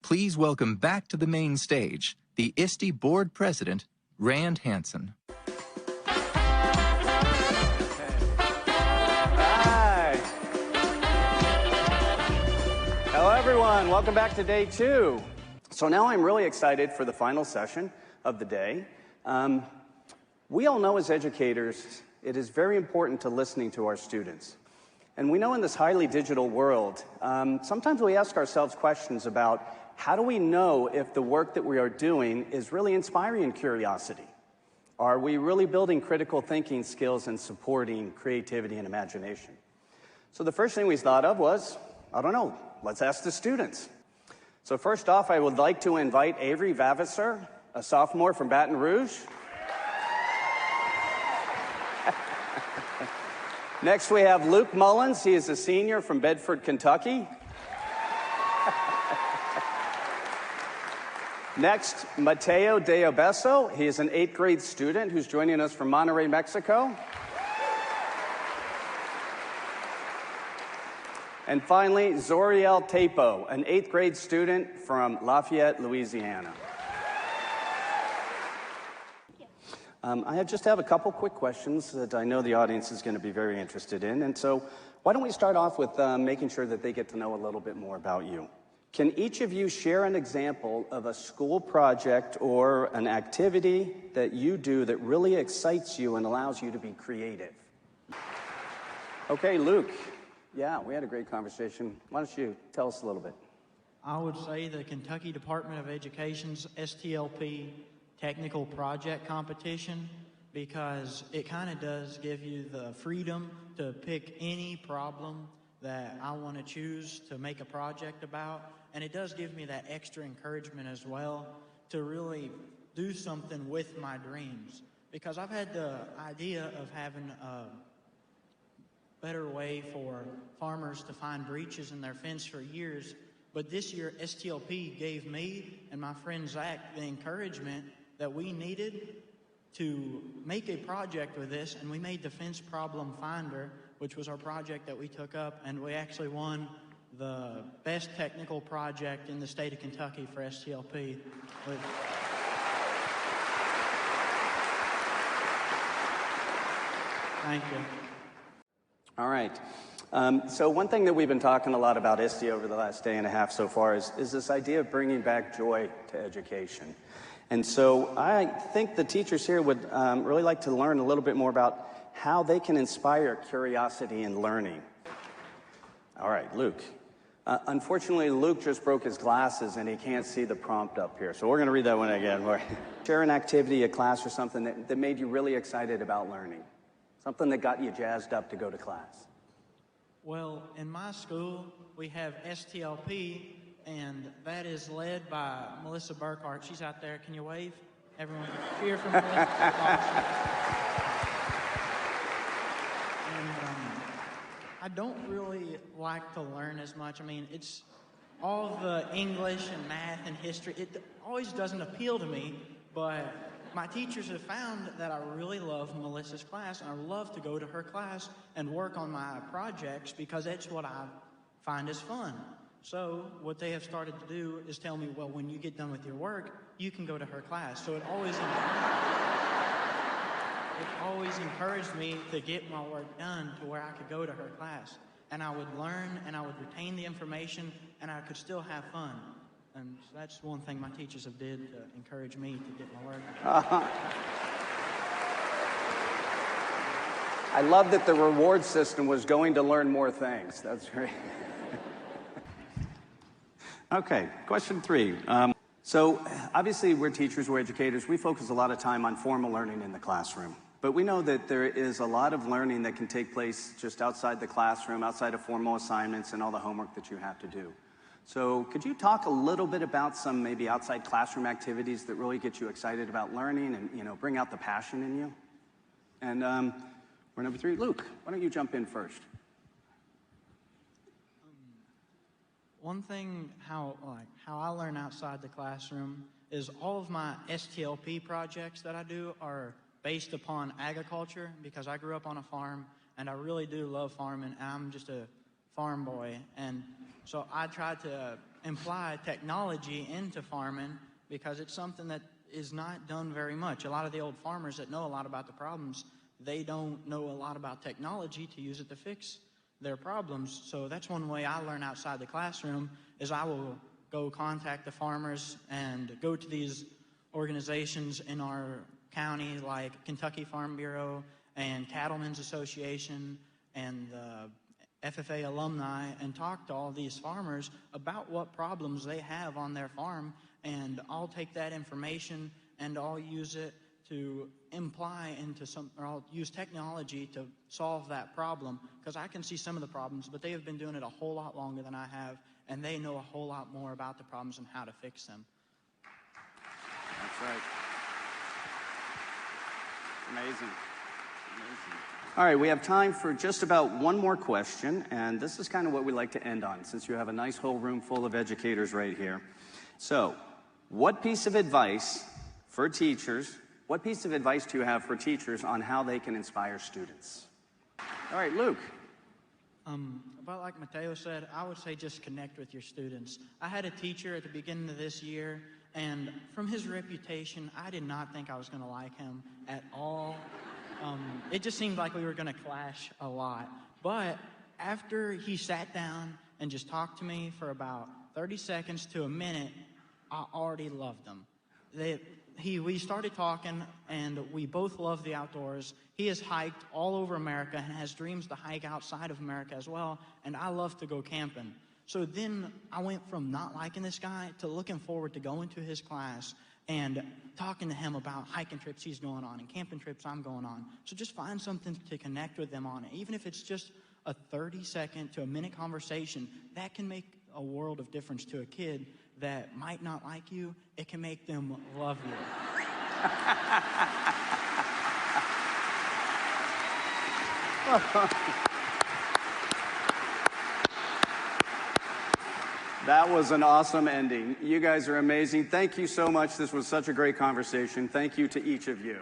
Please welcome back to the main stage the ISTE Board President, Rand Hansen. Hi. Hello, everyone. Welcome back to day 2. So now I'm really excited for the final session of the day. We all know as educators, it is very important to listening to our students. And we know in this highly digital world, sometimes we ask ourselves questions about how do we know if the work that we are doing is really inspiring curiosity? Are we really building critical thinking skills and supporting creativity and imagination? So the first thing we thought of was, I don't know, let's ask the students. So first off, I would like to invite Avery Vavasser, a sophomore from Baton Rouge. Next, we have Luke Mullins. He is a senior from Bedford, Kentucky. Next, Mateo De Obeso. He is an 8th grade student who's joining us from Monterrey, Mexico. And finally, Zoriel Tapo, an 8th grade student from Lafayette, Louisiana. I just have a couple quick questions that I know the audience is going to be very interested in. And so why don't we start off with making sure that they get to know a little bit more about you. Can each of you share an example of a school project or an activity that you do that really excites you and allows you to be creative? Okay, Luke. Yeah, we had a great conversation. Why don't you tell us a little bit? I would say the Kentucky Department of Education's STLP technical project competition, because it kind of does give you the freedom to pick any problem that I want to choose to make a project about. And it does give me that extra encouragement as well to really do something with my dreams. Because I've had the idea of having a better way for farmers to find breaches in their fence for years. But this year, STLP gave me and my friend Zach the encouragement that we needed to make a project with this, and we made the Fence Problem Finder, which was our project that we took up, and we actually won the best technical project in the state of Kentucky for STLP. Thank you. All right. So one thing that we've been talking a lot about ISTE over the last day and a half so far is this idea of bringing back joy to education. And so I think the teachers here would really like to learn a little bit more about how they can inspire curiosity and learning. All right, Luke. Unfortunately, Luke just broke his glasses and he can't see the prompt up here. So we're going to read that one again. Share an activity, a class, or something that made you really excited about learning. Something that got you jazzed up to go to class. Well, in my school, we have STLP, and that is led by Melissa Burkhart. She's out there. Can you wave? Everyone cheer for Melissa. And I don't really like to learn as much. I mean, it's all the English and math and history. It always doesn't appeal to me, but my teachers have found that I really love Melissa's class, and I love to go to her class and work on my projects because that's what I find is fun. So what they have started to do is tell me, well, when you get done with your work, you can go to her class. So it always encouraged me to get my work done to where I could go to her class. And I would learn, and I would retain the information, and I could still have fun. And so that's one thing my teachers have did to encourage me to get my work done. I love that the reward system was going to learn more things. That's great. Okay, question 3. So obviously we're teachers, we're educators. We focus a lot of time on formal learning in the classroom. But we know that there is a lot of learning that can take place just outside the classroom, outside of formal assignments and all the homework that you have to do. So could you talk a little bit about some maybe outside classroom activities that really get you excited about learning and, bring out the passion in you? And we're number 3. Luke, why don't you jump in first? One thing how I learn outside the classroom is all of my STLP projects that I do are based upon agriculture, because I grew up on a farm and I really do love farming. I'm just a farm boy, and so I try to imply technology into farming, because it's something that is not done very much. A lot of the old farmers that know a lot about the problems, they don't know a lot about technology to use it to fix their problems. So that's one way I learn outside the classroom, is I will go contact the farmers and go to these organizations in our county like Kentucky Farm Bureau and Cattlemen's Association and the FFA alumni, and talk to all these farmers about what problems they have on their farm, and I'll take that information and I'll use it to imply into or I'll use technology to solve that problem, because I can see some of the problems, but they have been doing it a whole lot longer than I have, and they know a whole lot more about the problems and how to fix them. That's right. Amazing. Amazing. All right, we have time for just about one more question, and this is kind of what we like to end on, since you have a nice whole room full of educators right here. So, what piece of advice for teachers, what piece of advice do you have for teachers on how they can inspire students? All right, Luke. About like Mateo said, I would say just connect with your students. I had a teacher at the beginning of this year, and from his reputation, I did not think I was going to like him at all. It just seemed like we were going to clash a lot. But after he sat down and just talked to me for about 30 seconds to a minute, I already loved him. We started talking, and we both love the outdoors. He has hiked all over America and has dreams to hike outside of America as well, and I love to go camping. So then I went from not liking this guy to looking forward to going to his class and talking to him about hiking trips he's going on and camping trips I'm going on. So just find something to connect with them on. Even if it's just a 30-second to a minute conversation, that can make a world of difference to a kid that might not like you. It can make them love you. That was an awesome ending. You guys are amazing. Thank you so much. This was such a great conversation. Thank you to each of you.